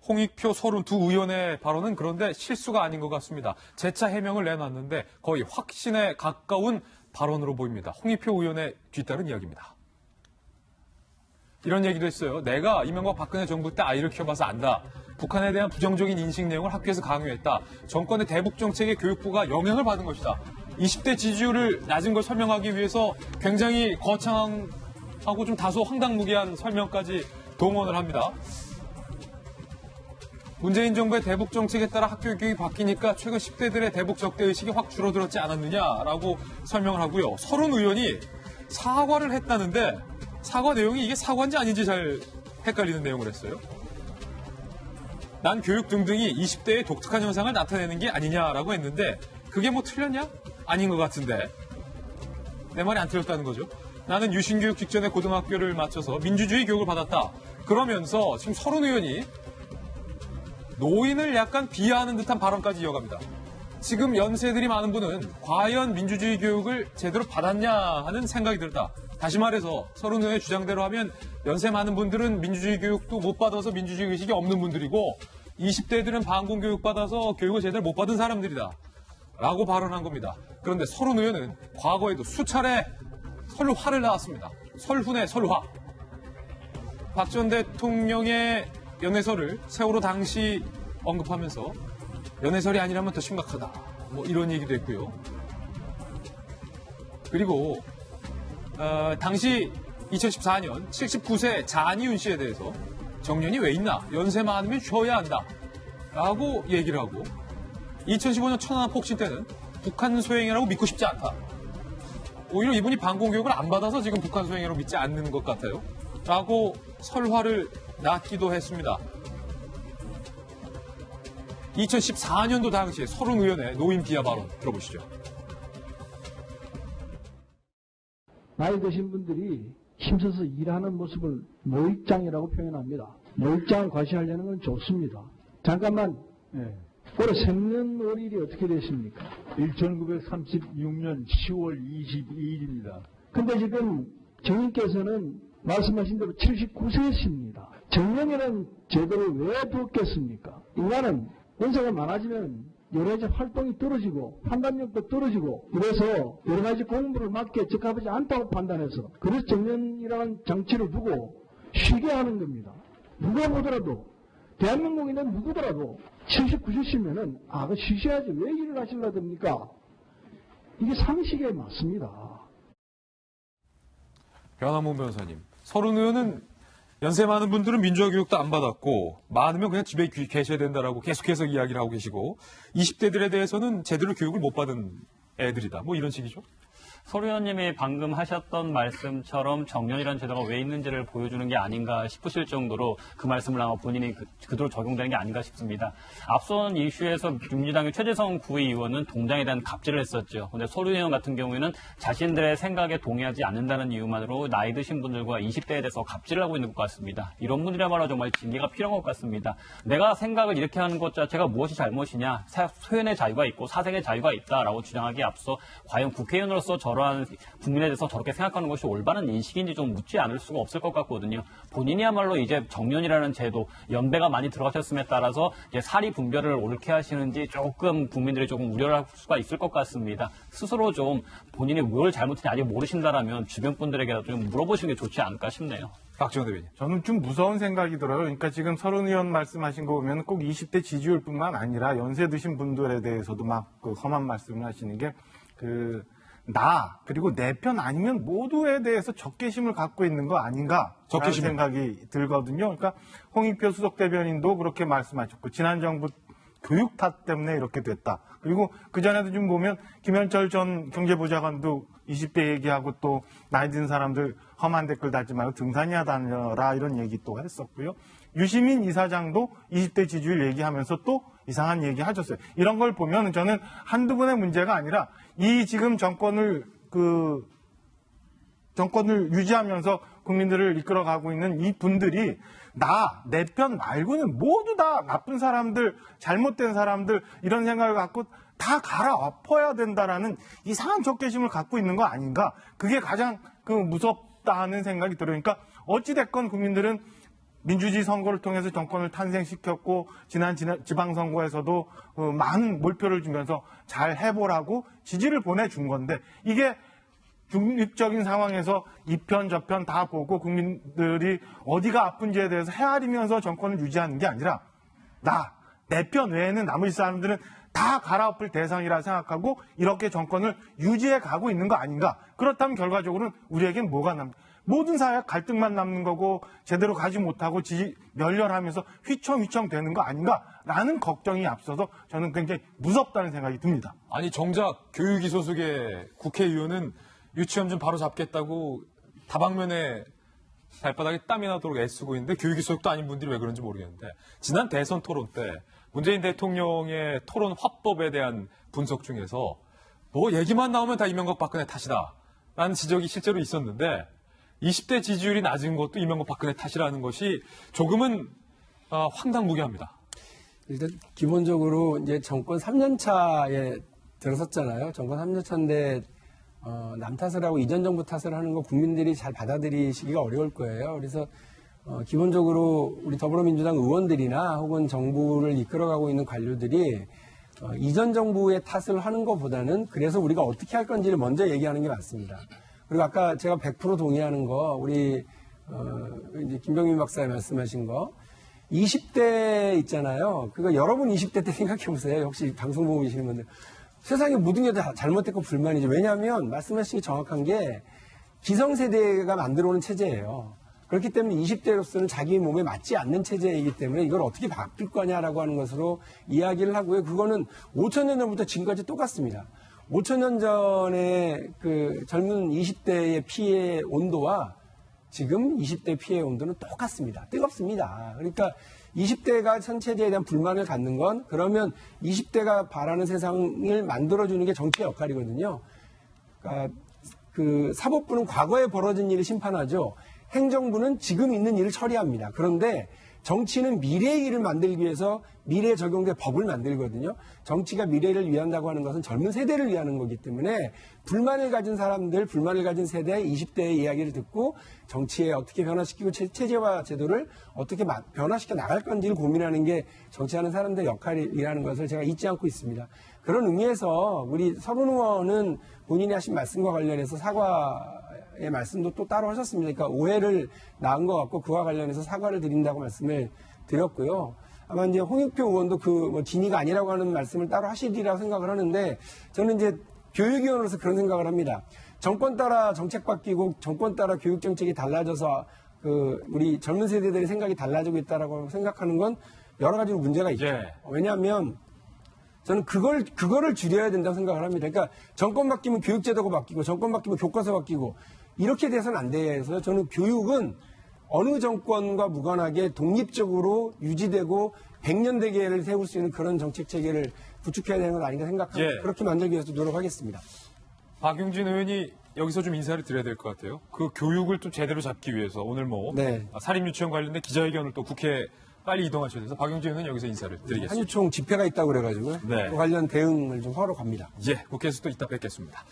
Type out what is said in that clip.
홍익표 서른 두 의원의 발언은 그런데 실수가 아닌 것 같습니다. 재차 해명을 내놨는데 거의 확신에 가까운 발언으로 보입니다. 홍익표 의원의 뒤따른 이야기입니다. 이런 얘기도 했어요. 내가 이명박 박근혜 정부 때 아이를 키워봐서 안다. 북한에 대한 부정적인 인식 내용을 학교에서 강요했다. 정권의 대북 정책에 교육부가 영향을 받은 것이다. 20대 지지율을 낮은 걸 설명하기 위해서 굉장히 거창하고 좀 다소 황당무계한 설명까지 동원을 합니다. 문재인 정부의 대북 정책에 따라 학교 교육이 바뀌니까 최근 10대들의 대북 적대 의식이 확 줄어들었지 않았느냐라고 설명을 하고요. 서른 의원이 사과를 했다는데 사과 내용이 이게 사과인지 아닌지 잘 헷갈리는 내용을 했어요. 난 교육 등등이 20대의 독특한 현상을 나타내는 게 아니냐라고 했는데 그게 뭐 틀렸냐? 아닌 것 같은데. 내 말이 안 틀렸다는 거죠. 나는 유신교육 직전에 고등학교를 마쳐서 민주주의 교육을 받았다. 그러면서 지금 서른 의원이 노인을 약간 비하하는 듯한 발언까지 이어갑니다. 지금 연세들이 많은 분은 과연 민주주의 교육을 제대로 받았냐 하는 생각이 들다. 다시 말해서 서른 의원의 주장대로 하면 연세 많은 분들은 민주주의 교육도 못 받아서 민주주의 의식이 없는 분들이고 20대들은 반공 교육 받아서 교육을 제대로 못 받은 사람들이다. 라고 발언한 겁니다. 그런데 서른 의원은 과거에도 수차례 설화를 낳았습니다. 설훈의 설화. 박 전 대통령의 연애설을 세월호 당시 언급하면서 연애설이 아니라면 더 심각하다. 뭐 이런 얘기도 했고요. 그리고 당시 2014년 79세 잔이윤 씨에 대해서 정년이 왜 있나? 연세 많으면 쉬어야 한다. 라고 얘기를 하고 2015년 천안함 폭신 때는 북한 소행이라고 믿고 싶지 않다. 오히려 이분이 반공교육을 안 받아서 지금 북한 소행이라고 믿지 않는 것 같아요. 라고 설화를 낳기도 했습니다. 2014년도 당시에 서른 의원의 노인 비하 발언 들어보시죠. 나이 드신 분들이 힘써서 일하는 모습을 노익장이라고 표현합니다. 노익장을 과시하려는 건 좋습니다. 잠깐만, 올해 생년월일이 어떻게 되십니까? 1936년 10월 22일입니다. 근데 지금 정인께서는 말씀하신 대로 79세십니다. 정년이라는 제도를 왜 두었겠습니까? 인간은 연세가 많아지면 여러 가지 활동이 떨어지고 판단력도 떨어지고 그래서 여러 가지 공부를 맡기에 적합하지 않다고 판단해서 그래서 정년이라는 장치를 두고 쉬게 하는 겁니다. 누가 보더라도 대한민국인은 누구더라도 79세시면은 그 쉬셔야지 왜 일을 하시려 됩니까? 이게 상식에 맞습니다. 변함훈 변호사님, 서른 의원은 연세 많은 분들은 민주화 교육도 안 받았고 많으면 그냥 집에 계셔야 된다라고 계속해서 이야기를 하고 계시고 20대들에 대해서는 제대로 교육을 못 받은 애들이다. 뭐 이런 식이죠. 서 의원님이 방금 하셨던 말씀처럼 정년이라는 제도가 왜 있는지를 보여주는 게 아닌가 싶으실 정도로 그 말씀을 아마 본인이 그대로 적용되는 게 아닌가 싶습니다. 앞선 이슈에서 민주당의 최재성 구의원은 동장에 대한 갑질을 했었죠. 그런데 서 의원 같은 경우에는 자신들의 생각에 동의하지 않는다는 이유만으로 나이 드신 분들과 20대에 대해서 갑질을 하고 있는 것 같습니다. 이런 분들이야말로 정말 징계가 필요한 것 같습니다. 내가 생각을 이렇게 하는 것 자체가 무엇이 잘못이냐, 표현의 자유가 있고 사생의 자유가 있다라고 주장하기에 앞서 과연 국회의원으로서 저러한 국민에 대해서 저렇게 생각하는 것이 올바른 인식인지 좀 묻지 않을 수가 없을 것 같거든요. 본인이야말로 이제 정년이라는 제도, 연배가 많이 들어가셨음에 따라서 이제 사리 분별을 옳게 하시는지 조금 국민들이 조금 우려를 할 수가 있을 것 같습니다. 스스로 좀 본인이 뭘 잘못했는지 아직 모르신다라면 주변 분들에게라도 좀 물어보시는 게 좋지 않을까 싶네요. 박지원 대변인. 저는 좀 무서운 생각이 들어요. 그러니까 지금 서른 의원 말씀하신 거 보면 꼭 20대 지지율뿐만 아니라 연세 드신 분들에 대해서도 막 그 험한 말씀을 하시는 게 그리고 내 편 아니면 모두에 대해서 적개심을 갖고 있는 거 아닌가 라는 생각이 들거든요. 그러니까 홍익표 수석 대변인도 그렇게 말씀하셨고 지난 정부 교육 탓 때문에 이렇게 됐다. 그리고 그전에도 좀 보면 김현철 전 경제부장관도 20대 얘기하고 또 나이 든 사람들 험한 댓글 달지 말고 등산이나 다녀라 이런 얘기 또 했었고요. 유시민 이사장도 20대 지지율 얘기하면서 또 이상한 얘기 하셨어요. 이런 걸 보면 저는 한두 분의 문제가 아니라 이 지금 정권을 유지하면서 국민들을 이끌어가고 있는 이 분들이 내 편 말고는 모두 다 나쁜 사람들, 잘못된 사람들 이런 생각을 갖고 다 갈아엎어야 된다라는 이상한 적개심을 갖고 있는 거 아닌가? 그게 가장 무섭다 하는 생각이 들으니까 어찌됐건 국민들은 민주주의 선거를 통해서 정권을 탄생시켰고 지난 지방선거에서도 많은 몰표를 주면서 잘 해보라고 지지를 보내준 건데 이게 중립적인 상황에서 이편 저편 다 보고 국민들이 어디가 아픈지에 대해서 헤아리면서 정권을 유지하는 게 아니라 내 편 외에는 나머지 사람들은 다 갈아엎을 대상이라 생각하고 이렇게 정권을 유지해 가고 있는 거 아닌가. 그렇다면 결과적으로는 우리에겐 뭐가 남습니까? 모든 사회가 갈등만 남는 거고 제대로 가지 못하고 멸렬하면서 휘청휘청 되는 거 아닌가라는 걱정이 앞서서 저는 굉장히 무섭다는 생각이 듭니다. 아니 정작 교육위 소속의 국회의원은 유치원 좀 바로 잡겠다고 다방면에 발바닥에 땀이 나도록 애쓰고 있는데 교육위 소속도 아닌 분들이 왜 그런지 모르겠는데 지난 대선 토론 때 문재인 대통령의 토론 화법에 대한 분석 중에서 뭐 얘기만 나오면 다 이명박 박근혜 탓이다라는 지적이 실제로 있었는데 20대 지지율이 낮은 것도 이명박 박근혜 탓이라는 것이 조금은 황당무계합니다. 일단 기본적으로 이제 정권 3년 차에 들어섰잖아요. 정권 3년 차인데 남 탓을 하고 이전 정부 탓을 하는 거 국민들이 잘 받아들이시기가 어려울 거예요. 그래서 기본적으로 우리 더불어민주당 의원들이나 혹은 정부를 이끌어가고 있는 관료들이 이전 정부의 탓을 하는 것보다는 그래서 우리가 어떻게 할 건지를 먼저 얘기하는 게 맞습니다. 그리고 아까 제가 100% 동의하는 거 우리 이제 김병민 박사의 말씀하신 거 20대 있잖아요. 그거 여러분 20대 때 생각해 보세요. 혹시 방송 보고 계시는 분들. 세상에 모든 게 다 잘못됐고 불만이죠. 왜냐하면 말씀하신 게 정확한 게 기성세대가 만들어오는 체제예요. 그렇기 때문에 20대로서는 자기 몸에 맞지 않는 체제이기 때문에 이걸 어떻게 바뀔 거냐라고 하는 것으로 이야기를 하고요. 그거는 5,000년 전부터 지금까지 똑같습니다. 5,000년 전에 그 젊은 20대의 피해 온도와 지금 20대 피해 온도는 똑같습니다. 뜨겁습니다. 그러니까 20대가 선체제에 대한 불만을 갖는 건 그러면 20대가 바라는 세상을 만들어주는 게 정치의 역할이거든요. 그러니까 그 사법부는 과거에 벌어진 일을 심판하죠. 행정부는 지금 있는 일을 처리합니다. 그런데 정치는 미래의 일을 만들기 위해서 미래에 적용될 법을 만들거든요. 정치가 미래를 위한다고 하는 것은 젊은 세대를 위하는 거기 때문에 불만을 가진 사람들, 불만을 가진 세대 20대의 이야기를 듣고 정치에 어떻게 변화시키고 체제와 제도를 어떻게 변화시켜 나갈 건지를 고민하는 게 정치하는 사람들의 역할이라는 것을 제가 잊지 않고 있습니다. 그런 의미에서 우리 서른 의원은 본인이 하신 말씀과 관련해서 사과의 말씀도 또 따로 하셨습니다. 그러니까 오해를 낳은 것 같고 그와 관련해서 사과를 드린다고 말씀을 드렸고요. 아마 이제 홍익표 의원도 그 진위가 아니라고 하는 말씀을 따로 하시리라고 생각을 하는데 저는 이제 교육위원으로서 그런 생각을 합니다. 정권 따라 정책 바뀌고 정권 따라 교육 정책이 달라져서 그 우리 젊은 세대들의 생각이 달라지고 있다라고 생각하는 건 여러 가지로 문제가 있죠. 예. 왜냐하면 저는 그거를 줄여야 된다고 생각을 합니다. 그러니까 정권 바뀌면 교육제도가 바뀌고 정권 바뀌면 교과서 바뀌고 이렇게 돼서는 안 돼서 저는 교육은 어느 정권과 무관하게 독립적으로 유지되고 100년 대계를 세울 수 있는 그런 정책 체계를 구축해야 되는 건 아닌가 생각합니다. 예. 그렇게 만들기 위해서 노력하겠습니다. 박용진 의원이 여기서 좀 인사를 드려야 될 것 같아요. 그 교육을 좀 제대로 잡기 위해서 오늘 네. 사립유치원 관련된 기자회견을 또 국회에 빨리 이동하셔야 돼서 박용진 의원은 여기서 인사를 드리겠습니다. 한유총 집회가 있다고 그래가지고요. 네. 그 관련 대응을 좀 하러 갑니다. 예, 국회에서 또 이따 뵙겠습니다.